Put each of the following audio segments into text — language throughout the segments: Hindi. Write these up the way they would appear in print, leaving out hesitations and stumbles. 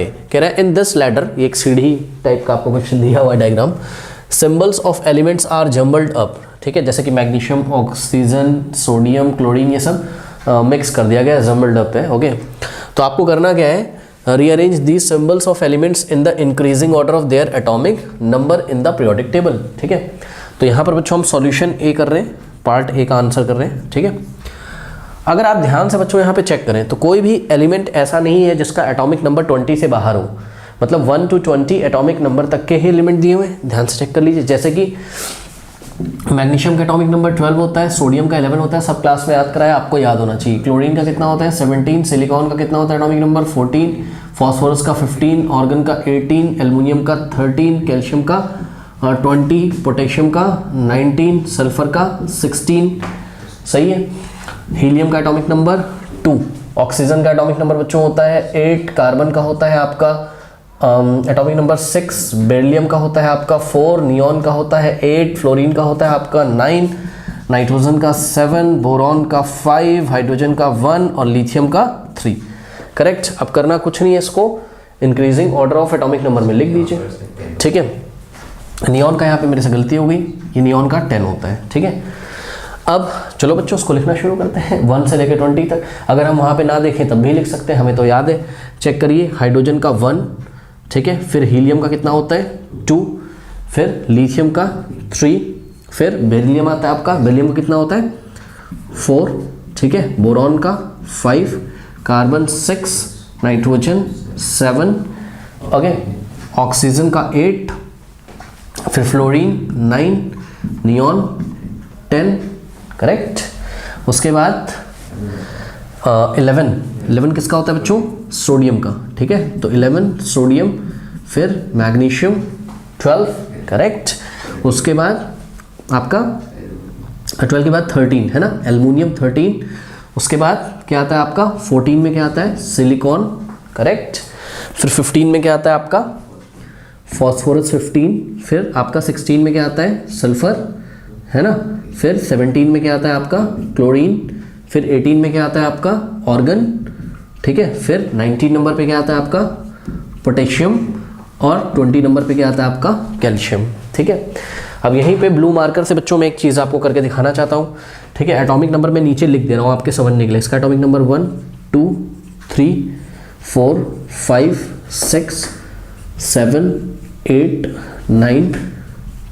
कह रहा है इन दिस लैडर, ये एक सीढ़ी टाइप का आपको क्वेश्चन दिया हुआ है diagram, symbols of elements are jumbled up, ठीक है, जैसे कि मैग्नीशियम, ऑक्सीजन, सोडियम, क्लोरीन, ये सब मिक्स कर दिया गया है, जम्बल्ड अप है। ओके, तो आपको करना क्या है, rearrange these symbols of elements in the increasing order of their atomic number in the periodic table, ठीक है। तो यहाँ पर बच्चों हम सॉल्यूशन ए कर रहे हैं, पार्ट ए का आंसर कर रहे हैं, ठीक है। अगर आप ध्यान से बच्चों यहाँ पे चेक करें तो कोई भी एलिमेंट ऐसा नहीं है जिसका एटॉमिक नंबर 20 से बाहर हो, मतलब 1 to 20 एटॉमिक नंबर तक के ही एलिमेंट दिए हुए हैं, ध्यान से चेक कर लीजिए। जैसे कि मैग्नीशियम का एटॉमिक नंबर 12 होता है, सोडियम का 11 होता है, सब क्लास में याद कराया, आपको याद होना चाहिए। क्लोरीन का कितना होता है 17, सिलिकॉन का कितना होता है एटॉमिक नंबर 14, फॉस्फोरस का 15, ऑर्गन का 18, एल्युमिनियम का 13, कैल्शियम का 20, पोटेशियम का 19, सल्फर का 16, सही है। हीलियम का एटॉमिक नंबर 2, ऑक्सीजन का एटॉमिक नंबर बच्चों होता है 8, कार्बन का होता है आपका एटॉमिक नंबर 6, बेरिलियम का होता है आपका 4, नियॉन का होता है 8, फ्लोरीन का होता है आपका 9, नाइट्रोजन का 7, बोरॉन का 5, हाइड्रोजन का 1 और लिथियम का 3। करेक्ट। अब करना कुछ नहीं है, इसको increasing order of atomic number में लिख दीजिए, ठीक है। नियॉन का यहाँ पे मेरे से गलती हो गई, ये नियॉन का 10 होता है, ठीक है। अब चलो बच्चों उसको लिखना शुरू करते हैं 1 से लेकर 20 तक। अगर हम वहाँ पे ना देखें तब भी लिख सकते हैं, हमें तो याद है। चेक करिए, हाइड्रोजन का 1, ठीक है, फिर हीलियम का कितना होता है 2, फिर लिथियम का 3, फिर बेरिलियम आता है आपका, बेरिलियम का कितना होता है 4, ठीक है, बोरॉन का 5, कार्बन 6, नाइट्रोजन 7, ओके, ऑक्सीजन का 8, फिर फ्लोरीन 9, नियॉन 10, करेक्ट। उसके बाद 11 किसका होता है बच्चों, सोडियम का, ठीक है, तो 11 सोडियम, फिर मैग्नीशियम 12, करेक्ट। उसके बाद आपका 12 के बाद 13 है ना, एल्युमिनियम 13। उसके बाद क्या आता है आपका 14 में क्या आता है सिलिकॉन, करेक्ट। फिर 15 में क्या आता है आपका फॉस्फोरस 15, फिर आपका 16 में क्या आता है सल्फर, है ना, फिर 17 में क्या आता है आपका क्लोरीन, फिर 18 में क्या आता है आपका ऑर्गन, ठीक है, फिर 19 नंबर पे क्या आता है आपका पोटेशियम और 20 नंबर पे क्या आता है आपका कैल्शियम, ठीक है। अब यहीं पे ब्लू मार्कर से बच्चों मैं एक चीज़ आपको करके दिखाना चाहता हूँ, ठीक है। एटॉमिक नंबर मैं नीचे लिख दे रहा हूँ आपके समझने के लिए। इसका एटॉमिक नंबर 1, 2, 3, 4, 5, 6, 7, 8, 9,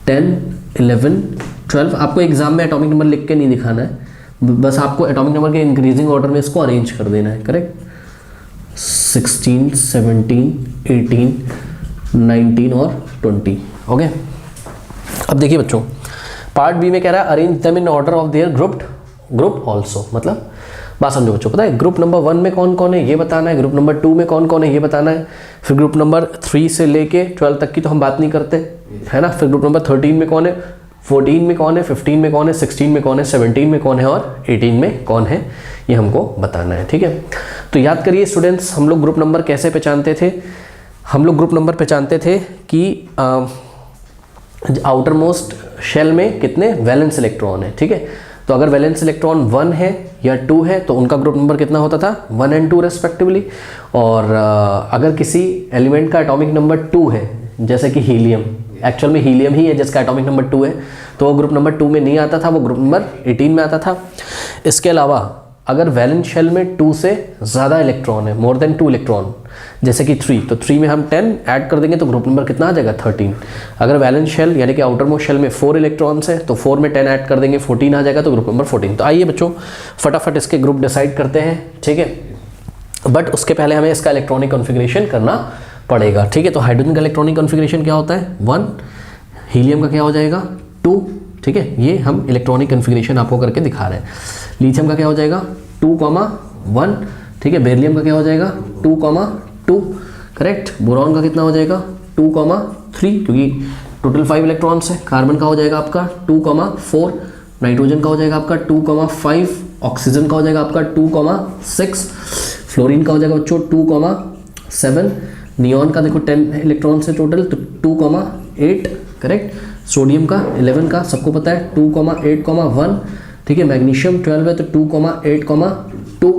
10, 11, 12। आपको एग्जाम में एटॉमिक नंबर लिख के नहीं दिखाना है, बस आपको एटॉमिक नंबर के इंक्रीजिंग ऑर्डर में इसको अरेंज कर देना है, करेक्ट। 16, 17, 18, 19 और 20, ओके। अब देखिए बच्चों, पार्ट बी में कह रहा है arrange them in order of their group also, मतलब बात समझो बच्चों। पता है ग्रुप नंबर 1 में कौन कौन है ये बताना है, ग्रुप नंबर 2 में कौन कौन है ये बताना है, फिर ग्रुप नंबर 3 से लेके 12 तक की तो हम बात नहीं करते, है ना। फिर ग्रुप नंबर 13 में कौन है, 14 में कौन है, 15 में कौन है, 16 में कौन है, 17 में कौन है और 18 में कौन है, ये हमको बताना है, ठीक है। तो याद करिए स्टूडेंट्स, हम लोग ग्रुप नंबर कैसे पहचानते थे, हम लोग ग्रुप नंबर पहचानते थे कि आउटर मोस्ट शेल में कितने वैलेंस इलेक्ट्रॉन है, ठीक है। तो अगर वैलेंस इलेक्ट्रॉन 1 है या 2 है तो उनका ग्रुप नंबर कितना होता था 1 और 2 रेस्पेक्टिवली। और अगर किसी एलिमेंट का एटॉमिक नंबर 2 है, जैसे कि हीलियम, एक्चुअल में हीलियम ही है जिसका एटॉमिक नंबर 2 है, तो वो ग्रुप नंबर 2 में नहीं आता था, वो ग्रुप नंबर 18 में आता था। इसके अलावा अगर वैलेंस शेल में 2 से ज़्यादा इलेक्ट्रॉन है, मोर देन 2 इलेक्ट्रॉन, जैसे कि 3, तो 3 में हम 10 ऐड कर देंगे तो ग्रुप नंबर कितना आ जाएगा 13। अगर वैलेंस शेल यानी कि आउटर मोस्ट शेल में 4 इलेक्ट्रॉन्स है तो 4 में 10 ऐड कर देंगे 14 आ जाएगा तो ग्रुप नंबर 14। तो आइए बच्चों फटाफट इसके ग्रुप डिसाइड करते हैं, ठीक है। बट उसके पहले हमें इसका इलेक्ट्रॉनिक कॉन्फ़िगरेशन करना पड़ेगा, ठीक है। तो हाइड्रोजन का इलेक्ट्रॉनिक कॉन्फ़िगरेशन क्या होता है 1, हीलियम का क्या हो जाएगा 2, ठीक है, ये हम इलेक्ट्रॉनिक कॉन्फ़िगरेशन आपको करके दिखा रहे हैं। लिथियम का क्या हो जाएगा 2,1, ठीक है। बेरिलियम का क्या हो जाएगा 2,2, करेक्ट। बोरॉन का कितना हो जाएगा 2,3, क्योंकि टोटल 5 इलेक्ट्रॉन्स है। कार्बन का हो जाएगा आपका 2,4, नाइट्रोजन का हो जाएगा आपका 2,5, ऑक्सीजन का हो जाएगा आपका 2,6, फ्लोरीन का हो जाएगा बच्चों 2,7, नियॉन का देखो 10 इलेक्ट्रॉन्स है टोटल तो 2,8, करेक्ट। सोडियम का 11 का सबको पता है 2,8,1, ठीक है। मैग्नीशियम 12 है तो 2,8,2,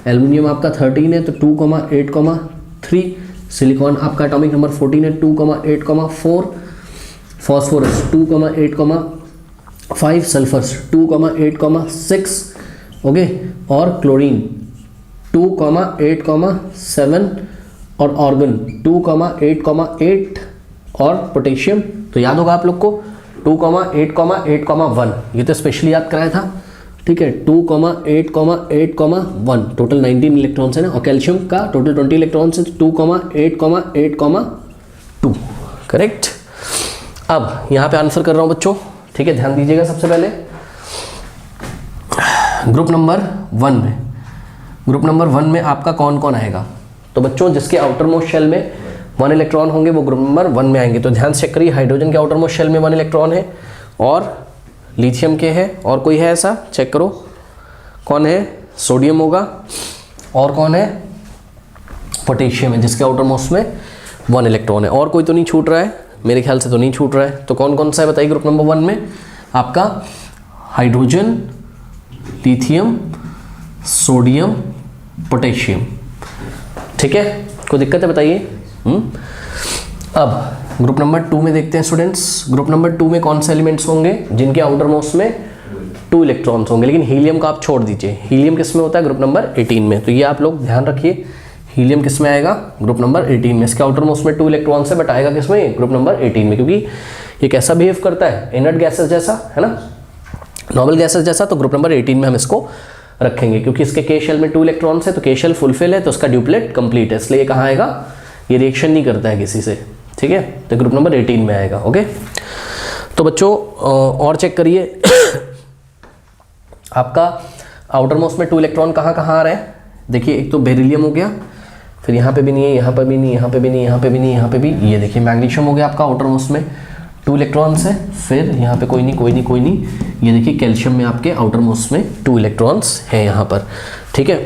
एल्युमिनियम आपका 13 है तो 2,8,3, सिलिकॉन आपका एटॉमिक नंबर 14 है 2,8,4, फॉस्फोरस 2,8,5, सल्फर 2,8,6, ओके, और क्लोरीन 2,8,7 और ऑर्गन 2,8,8 और पोटेशियम तो याद होगा आप लोग को 2,8,8,1 ये तो स्पेशली याद कराया था, ठीक है। 2,8,8,1 टोटल 19 इलेक्ट्रॉन्स है ना, और कैल्शियम का टोटल 20 इलेक्ट्रॉन्स है 2,8,8,2, करेक्ट। अब यहाँ पे आंसर कर रहा हूँ बच्चों, ठीक है, ध्यान दीजिएगा। सबसे पहले ग्रुप नंबर 1 में आपका कौन कौन आएगा, तो बच्चों जिसके आउटर मोस्ट शेल में 1 इलेक्ट्रॉन होंगे वो ग्रुप नंबर 1 में आएंगे। तो ध्यान से चेक करिए, हाइड्रोजन के आउटर मोस्ट शेल में 1 इलेक्ट्रॉन है, और लिथियम के है, और कोई है ऐसा, चेक करो कौन है, सोडियम होगा, और कौन है, पोटेशियम है जिसके आउटर मोस्ट में 1 इलेक्ट्रॉन है, और कोई तो नहीं छूट रहा है, मेरे ख्याल से तो नहीं छूट रहा है। तो कौन कौन सा है बताइए ग्रुप नंबर 1 में, आपका हाइड्रोजन, लिथियम, सोडियम, पोटेशियम, ठीक है, कोई दिक्कत है बताइए। अब ग्रुप नंबर 2 में देखते हैं स्टूडेंट्स, ग्रुप नंबर 2 में कौन से एलिमेंट्स होंगे जिनके आउटर मोस्ट में 2 इलेक्ट्रॉन्स होंगे, लेकिन हीलियम का आप छोड़ दीजिए, हीलियम किस में होता है, ग्रुप नंबर 18 में। तो ये आप लोग ध्यान रखिए, हीलियम किस में आएगा, ग्रुप नंबर 18 में। इसके आउटर मोस्ट में 2 इलेक्ट्रॉन्स है, बट आएगा किस में, ग्रुप नंबर 18 में, क्योंकि ये कैसा बिहेव करता है, इनर्ट गैसेस जैसा, है ना, नॉर्मल गैसेस जैसा। तो ग्रुप नंबर 18 में हम इसको रखेंगे, क्योंकि इसके के शेल में 2 इलेक्ट्रॉन्स है, तो के शेल फुलफिल है, तो उसका ड्यूप्लेट कंप्लीट है, इसलिए कहाँ आएगा, ये रिएक्शन नहीं करता है किसी से, ठीक है, तो ग्रुप नंबर 18 में आएगा, ओके। तो बच्चों और चेक करिए आपका आउटर मोस्ट में 2 इलेक्ट्रॉन कहाँ कहाँ आ रहे हैं, देखिए एक तो बेरिलियम हो गया, फिर यहाँ पे भी नहीं है, यहाँ पे भी नहीं, यहाँ पे भी नहीं, यहाँ पे भी नहीं, यहाँ पे भी, ये देखिए मैग्नीशियम हो गया आपका आउटर मोस्ट में 2 इलेक्ट्रॉन्स है, फिर यहाँ पे कोई नहीं कोई नहीं कोई नहीं, ये देखिए कैल्शियम में आपके आउटर मोस्ट में 2 इलेक्ट्रॉन्स हैं यहाँ पर, ठीक है।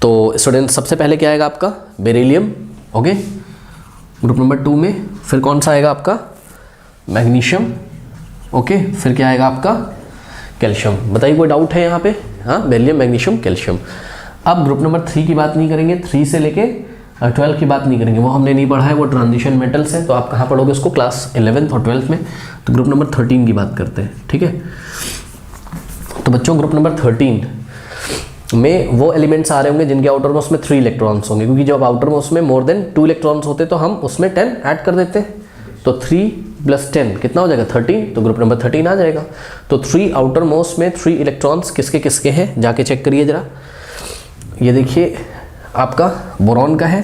तो स्टूडेंट सबसे पहले क्या आएगा आपका, बेरिलियम, ओके, ग्रुप नंबर 2 में। फिर कौन सा आएगा आपका, मैग्नीशियम, ओके, फिर क्या आएगा आपका, कैल्शियम। बताइए कोई डाउट है यहाँ पे, हाँ, बेरिलियम, मैग्नीशियम, कैल्शियम। अब ग्रुप नंबर 3 की बात नहीं करेंगे, 3 से लेके 12 की बात नहीं करेंगे, वो हमने नहीं पढ़ा है, वो ट्रांजिशन मेटल्स है, तो आप कहाँ पढ़ोगे उसको, क्लास 11th और 12th में। तो ग्रुप नंबर 13 की बात करते हैं, ठीक है। तो बच्चों ग्रुप नंबर 13 में वो एलिमेंट्स आ रहे होंगे जिनके आउटर मोस्ट में 3 इलेक्ट्रॉन्स होंगे, क्योंकि जब आउटर मोस्ट में मोर देन 2 इलेक्ट्रॉन्स होते तो हम उसमें 10 ऐड कर देते हैं, तो 3 + 10 कितना हो जाएगा, 13, तो ग्रुप नंबर 13 आ जाएगा। तो 3 आउटर मोस्ट में 3 इलेक्ट्रॉन्स किसके किसके हैं, जाके चेक करिए जरा, ये देखिए आपका बोरॉन का है,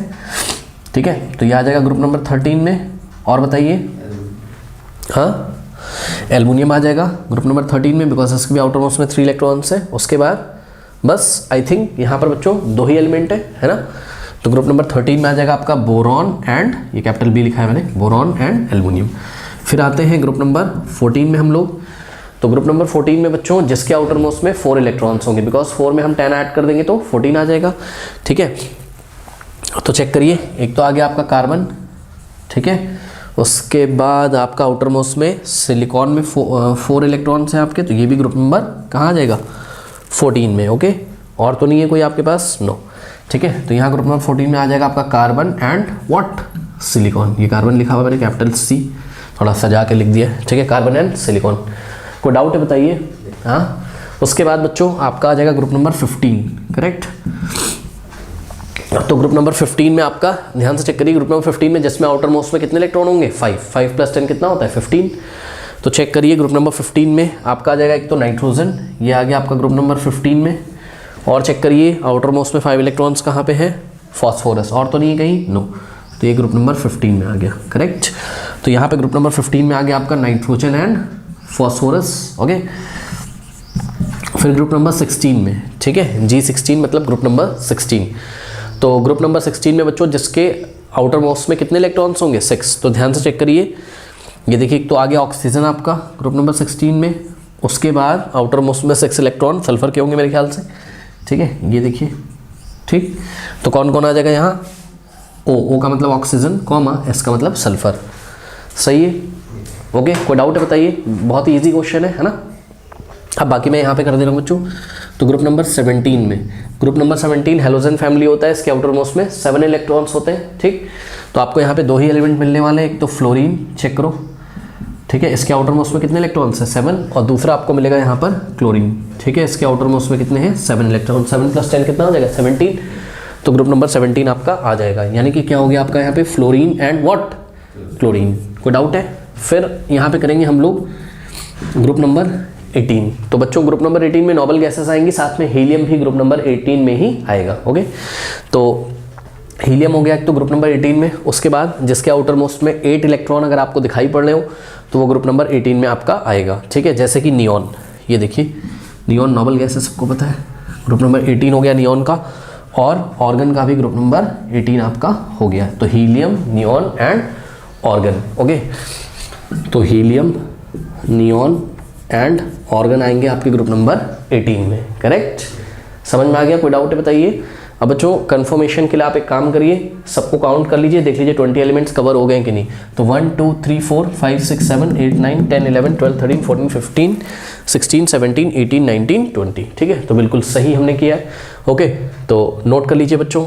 ठीक है, तो ये आ जाएगा ग्रुप नंबर 13 में। और बताइए, हाँ, एल्युमिनियम आ जाएगा ग्रुप नंबर 13 में, बिकॉज इसके भी आउटर मोस्ट में 3 इलेक्ट्रॉन्स है। उसके बाद बस आई थिंक यहाँ पर बच्चों 2 ही एलिमेंट है ना, तो ग्रुप नंबर 13 में आ जाएगा आपका बोरॉन एंड, ये कैपिटल बी लिखा है मैंने, बोरॉन एंड एल्युमिनियम। फिर आते हैं ग्रुप नंबर 14 में हम लोग, तो ग्रुप नंबर 14 में बच्चों जिसके आउटर मोस्ट में 4 इलेक्ट्रॉन्स होंगे, बिकॉज 4 में हम 10 ऐड कर देंगे तो 14 आ जाएगा, ठीक है। तो चेक करिए, एक तो आ गया आपका कार्बन, ठीक है, उसके बाद आपका आउटर मोस्ट में सिलिकॉन में 4 इलेक्ट्रॉन्स हैं आपके, तो ये भी ग्रुप नंबर कहाँ आ जाएगा, 14 में, ओके। और तो नहीं है कोई आपके पास, नो, ठीक है। तो यहाँ ग्रुप नंबर 14 में आ जाएगा आपका कार्बन एंड व्हाट, सिलिकॉन। ये कार्बन लिखा हुआ मैंने कैपिटल C, थोड़ा सजा के लिख दिया, ठीक है, कार्बन एंड सिलिकॉन। कोई डाउट है बताइए, हाँ। उसके बाद बच्चों आपका आ जाएगा ग्रुप नंबर 15, करेक्ट। तो ग्रुप नंबर 15 में आपका ध्यान से चेक करिए, ग्रुप नंबर 15 में जिसमें आउटर मोस्ट में कितने इलेक्ट्रॉन होंगे, 5 + 10 कितना होता है, 15। तो चेक करिए ग्रुप नंबर 15 में आपका आ जाएगा एक तो नाइट्रोजन, ये आ गया आपका ग्रुप नंबर 15 में। और चेक करिए आउटर मोस्ट में 5 इलेक्ट्रॉन्स कहाँ पे है, फॉस्फोरस, और तो नहीं है कहीं, नो, तो ये ग्रुप नंबर 15 में आ गया, करेक्ट। तो यहाँ पे ग्रुप नंबर 15 में आ गया आपका नाइट्रोजन एंड फॉस्फोरस, ओके। फिर ग्रुप नंबर 16 में, ठीक है, G16 मतलब ग्रुप नंबर 16। तो ग्रुप नंबर 16 में बच्चों जिसके आउटर मोस्ट में कितने इलेक्ट्रॉन्स होंगे, 6। तो ध्यान से चेक करिए, ये देखिए एक तो आ गया ऑक्सीजन आपका ग्रुप नंबर 16 में, उसके बाद आउटर मोस्ट में 6 इलेक्ट्रॉन सल्फर के होंगे मेरे ख्याल से, ठीक है, ये देखिए, ठीक। तो कौन कौन आ जाएगा यहाँ, O का मतलब ऑक्सीजन, कॉमा S का मतलब सल्फर, सही है, ओके। कोई डाउट है बताइए, बहुत ही ईजी क्वेश्चन है ना। अब बाकी मैं यहाँ पे कर दे रहा हूँ बच्चों। तो ग्रुप नंबर 17 में, ग्रुप नंबर 17 हेलोजन फैमिली होता है, इसके आउटर मोस्ट में 7 इलेक्ट्रॉन्स होते हैं, ठीक। तो आपको यहाँ पे 2 ही एलिमेंट मिलने वाले हैं, एक तो फ्लोरीन चेक करो, ठीक है, इसके आउटर मोस्ट में कितने इलेक्ट्रॉन्स है 7, और दूसरा आपको मिलेगा यहाँ पर क्लोरीन, ठीक है, इसके आउटर मोस्ट में कितने हैं 7 इलेक्ट्रॉन, 7 + 10 कितना हो जाएगा 17, तो ग्रुप नंबर 17 आपका आ जाएगा। यानी कि क्या हो गया आपका यहाँ पे फ्लोरीन एंड व्हाट क्लोरीन। कोई डाउट है? फिर यहाँ पे करेंगे हम लोग ग्रुप नंबर 18। तो बच्चों ग्रुप नंबर 18 में नोबल गैसेस आएंगी, साथ में हीलियम भी ग्रुप नंबर 18 में ही आएगा। ओके, तो हीलियम हो गया एक तो ग्रुप नंबर 18 में। उसके बाद जिसके आउटर मोस्ट में 8 इलेक्ट्रॉन अगर आपको दिखाई पड़ रहे हो तो वो ग्रुप नंबर 18 में आपका आएगा, ठीक है। जैसे कि नियॉन, ये देखिए नियॉन नोबल गैस है, सबको पता है, ग्रुप नंबर 18 हो गया नियॉन का, और ऑर्गन का भी ग्रुप नंबर 18 आपका हो गया। तो helium, neon and organ. Okay, तो हीलियम, नियॉन एंड ऑर्गन आएंगे आपके ग्रुप नंबर 18 में। करेक्ट, समझ में आ गया? कोई डाउट है बताइए। अब बच्चों कंफर्मेशन के लिए आप एक काम करिए, सबको काउंट कर लीजिए, देख लीजिए 20 एलिमेंट्स कवर हो गए कि नहीं। तो 1 2 3 4 5 6 7 8 9 10 11 12 13 14 15 16 17 18 19 20, ठीक है। तो बिल्कुल सही हमने किया है। ओके, तो नोट कर लीजिए बच्चों।